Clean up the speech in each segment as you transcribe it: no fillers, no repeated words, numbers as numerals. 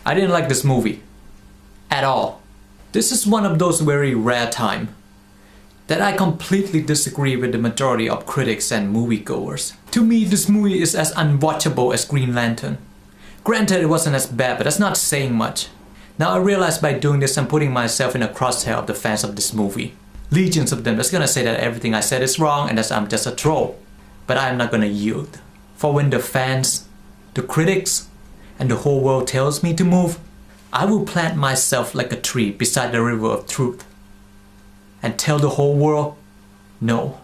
I didn't like this movie at all. This is one of those very rare times that I completely disagree with the majority of critics and moviegoers. To me, this movie is as unwatchable as Green Lantern. Granted, it wasn't as bad, but that's not saying much. Now I realize by doing this, I'm putting myself in a crosshair of the fans of this movie. Legions of them that's gonna say that everything I said is wrong and that I'm just a troll. But I am not gonna yield. For when the fans, the critics, and the whole world tells me to move, I will plant myself like a tree beside the river of truth and tell the whole world, no,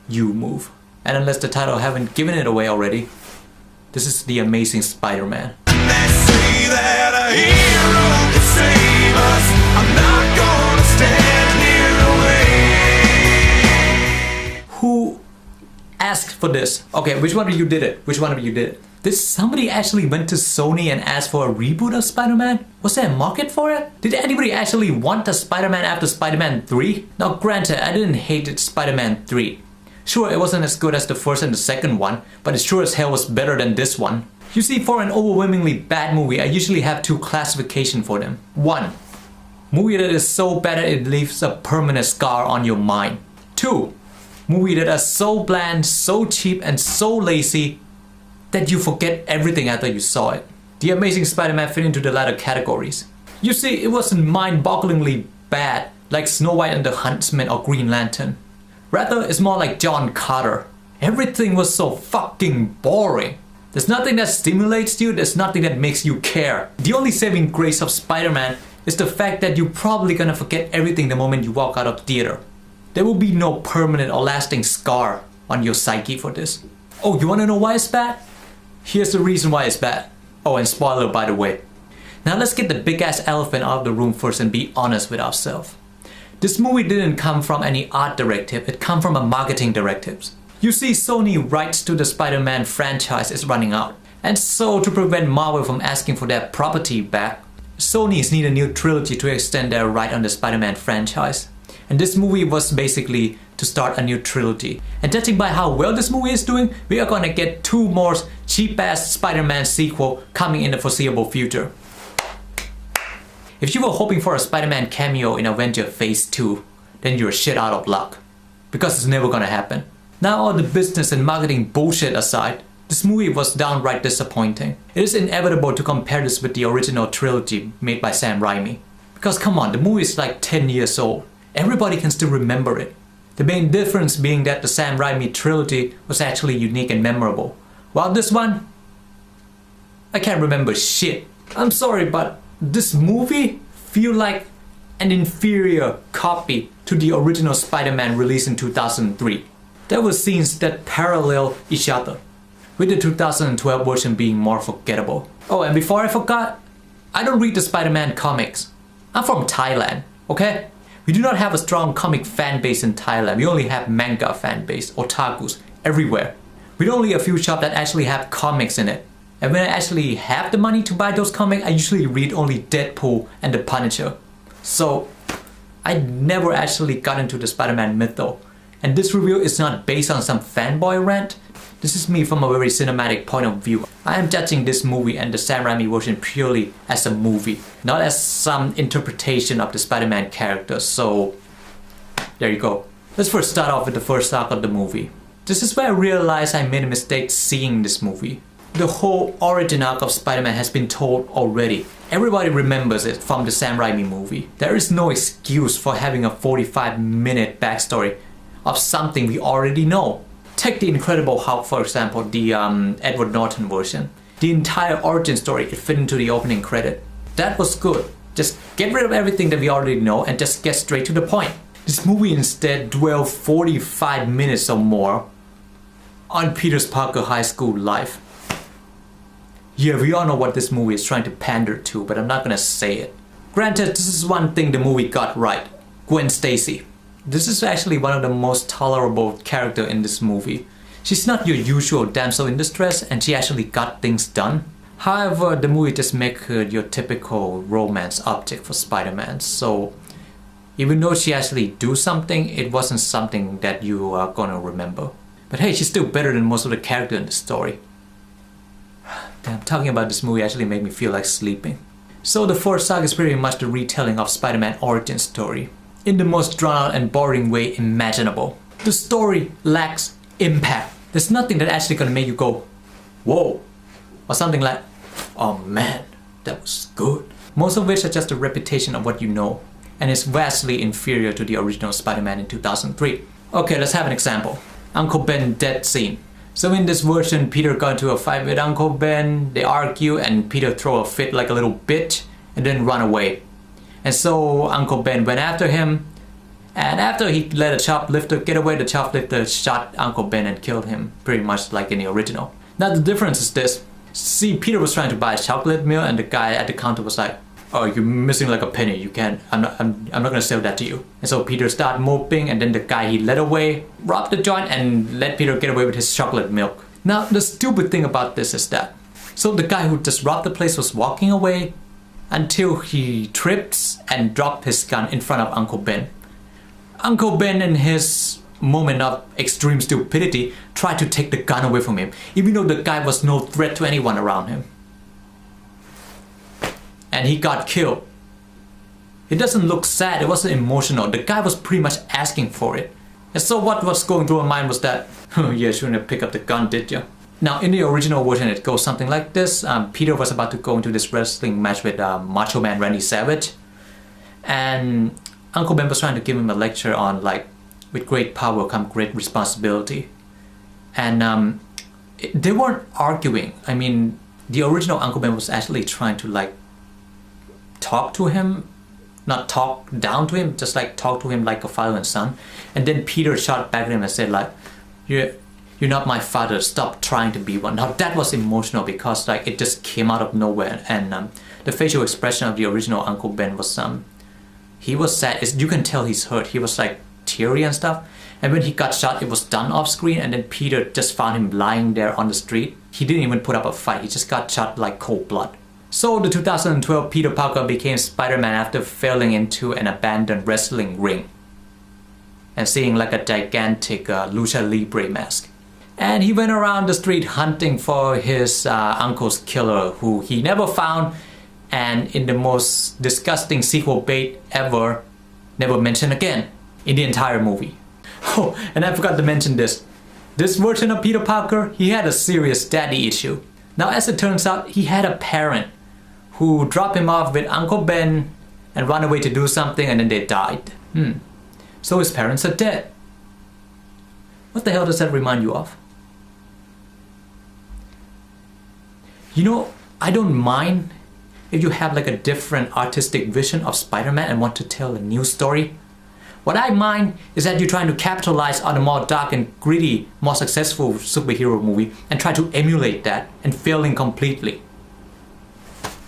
you move. And unless the title haven't given it away already, this is The Amazing Spider-Man. They say that a hero can save us. I'm not gonna stand here and wait. Who asked for this? Okay, which one of you did it? Which one of you did it? Did somebody actually went to Sony and asked for a reboot of Spider-Man? Was there a market for it? Did anybody actually want a Spider-Man after Spider-Man 3? Now granted, I didn't hate Spider-Man 3. Sure, it wasn't as good as the first and the second one, but it sure as hell was better than this one. You see, for an overwhelmingly bad movie, I usually have two classifications for them. 1. Movie that is so bad that it leaves a permanent scar on your mind. 2. Movie that are so bland, so cheap, and so lazy that you forget everything after you saw it. The Amazing Spider-Man fit into the latter categories. You see, it wasn't mind-bogglingly bad like Snow White and the Huntsman or Green Lantern. Rather, it's more like John Carter. Everything was so fucking boring. There's nothing that stimulates you, there's nothing that makes you care. The only saving grace of Spider-Man is the fact that you're probably gonna forget everything the moment you walk out of theater. There will be no permanent or lasting scar on your psyche for this. Oh, you wanna know why it's bad? Here's the reason why it's bad. Oh, and spoiler by the way. Now let's get the big ass elephant out of the room first and be honest with ourselves. This movie didn't come from any art directive, it came from a marketing directives. You see, Sony rights to the Spider-Man franchise is running out. And so to prevent Marvel from asking for their property back, Sony's need a new trilogy to extend their right on the Spider-Man franchise. And this movie was basically to start a new trilogy. And judging by how well this movie is doing, we are gonna get 2 more cheap-ass Spider-Man sequel coming in the foreseeable future. If you were hoping for a Spider-Man cameo in Avenger Phase 2, then you're shit out of luck. Because it's never gonna happen. Now all the business and marketing bullshit aside, this movie was downright disappointing. It is inevitable to compare this with the original trilogy made by Sam Raimi. Because come on, the movie is like 10 years old. Everybody can still remember it. The main difference being that the Sam Raimi trilogy was actually unique and memorable. While this one, I can't remember shit. I'm sorry, but this movie feels like an inferior copy to the original Spider-Man released in 2003. There were scenes that parallel each other, with the 2012 version being more forgettable. Oh, and before I forgot, I don't read the Spider-Man comics. I'm from Thailand, okay? We do not have a strong comic fan base in Thailand. We only have manga fan base, otakus, everywhere. With only a few shops that actually have comics in it. And when I actually have the money to buy those comics, I usually read only Deadpool and The Punisher. So, I never actually got into the Spider-Man myth though. And this review is not based on some fanboy rant. This is me from a very cinematic point of view. I am judging this movie and the Sam Raimi version purely as a movie, not as some interpretation of the Spider-Man character, so there you go. Let's first start off with the first arc of the movie. This is where I realized I made a mistake seeing this movie. The whole origin arc of Spider-Man has been told already. Everybody remembers it from the Sam Raimi movie. There is no excuse for having a 45-minute backstory of something we already know. Take the Incredible Hulk, for example, the Edward Norton version. The entire origin story, it fit into the opening credit. That was good. Just get rid of everything that we already know and just get straight to the point. This movie instead dwelled 45 minutes or more on Peter Parker High School life. Yeah, we all know what this movie is trying to pander to, but I'm not gonna say it. Granted, this is one thing the movie got right. Gwen Stacy. This is actually one of the most tolerable characters in this movie. She's not your usual damsel in distress and she actually got things done. However, the movie just makes her your typical romance object for Spider-Man. So, even though she actually do something, it wasn't something that you are gonna remember. But hey, she's still better than most of the characters in the story. Damn, talking about this movie actually made me feel like sleeping. So the fourth saga is pretty much the retelling of Spider-Man origin story in the most drawn out and boring way imaginable. The story lacks impact. There's nothing that actually gonna make you go, whoa, or something like, oh man, that was good. Most of which are just a repetition of what you know, and is vastly inferior to the original Spider-Man in 2003. Okay, let's have an example. Uncle Ben death scene. So in this version, Peter got into a fight with Uncle Ben, they argue, and Peter throw a fit like a little bitch, and then run away. And so Uncle Ben went after him, and after he let a shoplifter get away, the shoplifter shot Uncle Ben and killed him, pretty much like in the original. Now the difference is this. See, Peter was trying to buy a chocolate milk, and the guy at the counter was like, oh, you're missing like a penny, you can't, I'm not gonna sell that to you. And so Peter started moping, and then the guy he led away robbed the joint and let Peter get away with his chocolate milk. Now the stupid thing about this is that, so the guy who just robbed the place was walking away until he trips and dropped his gun in front of Uncle Ben. Uncle Ben, in his moment of extreme stupidity, tried to take the gun away from him, even though the guy was no threat to anyone around him. And he got killed. It doesn't look sad, it wasn't emotional. The guy was pretty much asking for it. And so what was going through my mind was that, oh yeah, shouldn't have picked up the gun, did you? Now in the original version it goes something like this. Peter was about to go into this wrestling match with Macho Man Randy Savage. And Uncle Ben was trying to give him a lecture on like, with great power come great responsibility. And they weren't arguing. I mean, the original Uncle Ben was actually trying to like talk to him, not talk down to him, just like talk to him like a father and son. And then Peter shot back at him and said like, you're not my father, stop trying to be one. Now that was emotional because like it just came out of nowhere. And the facial expression of the original Uncle Ben was he was sad. You can tell he's hurt. He was like teary and stuff. And when he got shot, it was done off screen, and then Peter just found him lying there on the street. He didn't even put up a fight, he just got shot like cold blood. So the 2012 Peter Parker became Spider-Man after falling into an abandoned wrestling ring and seeing like a gigantic lucha libre mask. And he went around the street hunting for his uncle's killer, who he never found, and in the most disgusting sequel bait ever, never mentioned again in the entire movie. Oh, and I forgot to mention this. This version of Peter Parker, he had a serious daddy issue. Now as it turns out, he had a parent who dropped him off with Uncle Ben and ran away to do something, and then they died. So his parents are dead. What the hell does that remind you of? You know, I don't mind if you have like a different artistic vision of Spider-Man and want to tell a new story. What I mind is that you're trying to capitalize on a more dark and gritty, more successful superhero movie and try to emulate that and failing completely.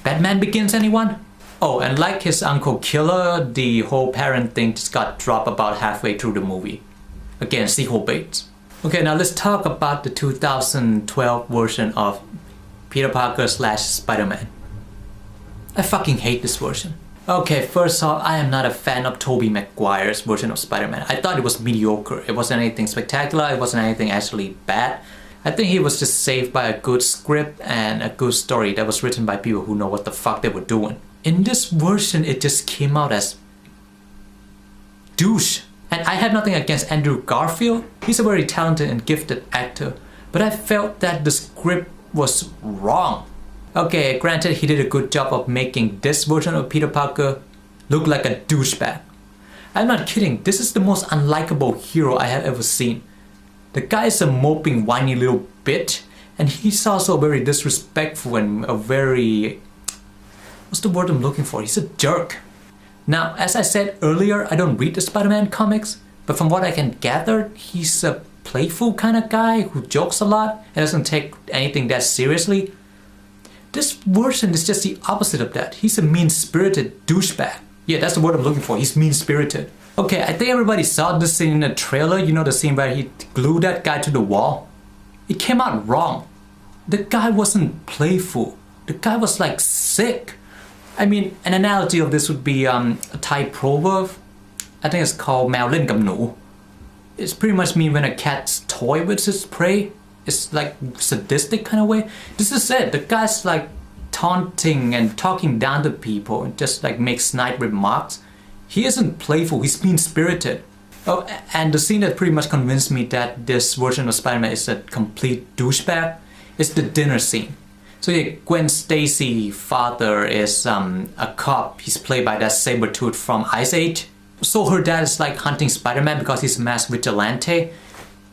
Batman Begins, anyone? Oh, and like his uncle killer, the whole parent thing just got dropped about halfway through the movie. Again, sequel bait. Okay, now let's talk about the 2012 version of Peter Parker / Spider-Man. I fucking hate this version. Okay, first off, I am not a fan of Tobey Maguire's version of Spider-Man. I thought it was mediocre. It wasn't anything spectacular, it wasn't anything actually bad. I think he was just saved by a good script and a good story that was written by people who know what the fuck they were doing. In this version, it just came out as douche. And I have nothing against Andrew Garfield. He's a very talented and gifted actor. But I felt that the script was wrong. Okay, granted he did a good job of making this version of Peter Parker look like a douchebag. I'm not kidding, this is the most unlikable hero I have ever seen. The guy is a moping, whiny little bitch, and he's also very disrespectful and a very... what's the word I'm looking for? He's a jerk. Now, as I said earlier, I don't read the Spider-Man comics, but from what I can gather, he's a playful kind of guy who jokes a lot and doesn't take anything that seriously. This version is just the opposite of that. He's a mean-spirited douchebag. Yeah, that's the word I'm looking for. He's mean-spirited. Okay, I think everybody saw this scene in the trailer. You know the scene where he glued that guy to the wall? It came out wrong. The guy wasn't playful. The guy was like sick. I mean, an analogy of this would be a Thai proverb. I think it's called "Mèo lenกับหนู." It's pretty much mean when a cat's toy with its prey. It's like sadistic kind of way. This is it. The guy's like taunting and talking down to people and just like make snide remarks. He isn't playful, he's mean-spirited. Oh, and the scene that pretty much convinced me that this version of Spider-Man is a complete douchebag is the dinner scene. So yeah, Gwen Stacy's father is a cop. He's played by that Sabretooth from Ice Age. So her dad is like hunting Spider-Man because he's a mass vigilante.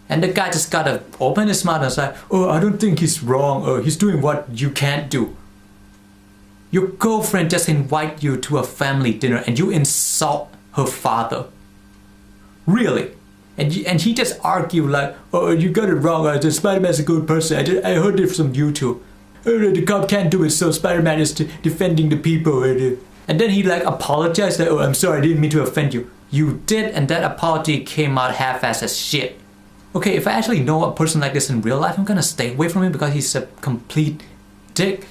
And the guy just gotta open his mouth and say, oh, I don't think he's wrong. He's doing what you can't do. Your girlfriend just invited you to a family dinner and you insult her father. Really? And he just argued like, oh, you got it wrong. Spider-Man's a good person. I heard it from YouTube. The cop can't do it, so Spider-Man is defending the people. And then he like apologized. Like, oh, I'm sorry, I didn't mean to offend you. You did, and that apology came out half-assed as shit. Okay, if I actually know a person like this in real life, I'm gonna stay away from him because he's a complete dick.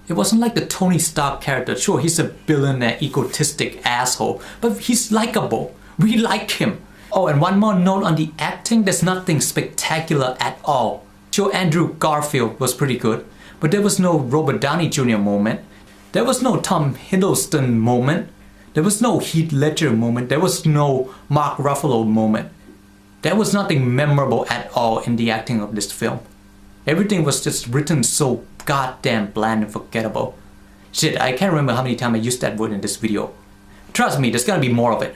It wasn't like the Tony Stark character. Sure, he's a billionaire, egotistic asshole, but he's likable. We like him. Oh, and one more note on the acting. There's nothing spectacular at all. Sure, Andrew Garfield was pretty good, but there was no Robert Downey Jr. moment. There was no Tom Hiddleston moment. There was no Heath Ledger moment. There was no Mark Ruffalo moment. There was nothing memorable at all in the acting of this film. Everything was just written so goddamn bland and forgettable. Shit, I can't remember how many times I used that word in this video. Trust me, there's gonna be more of it.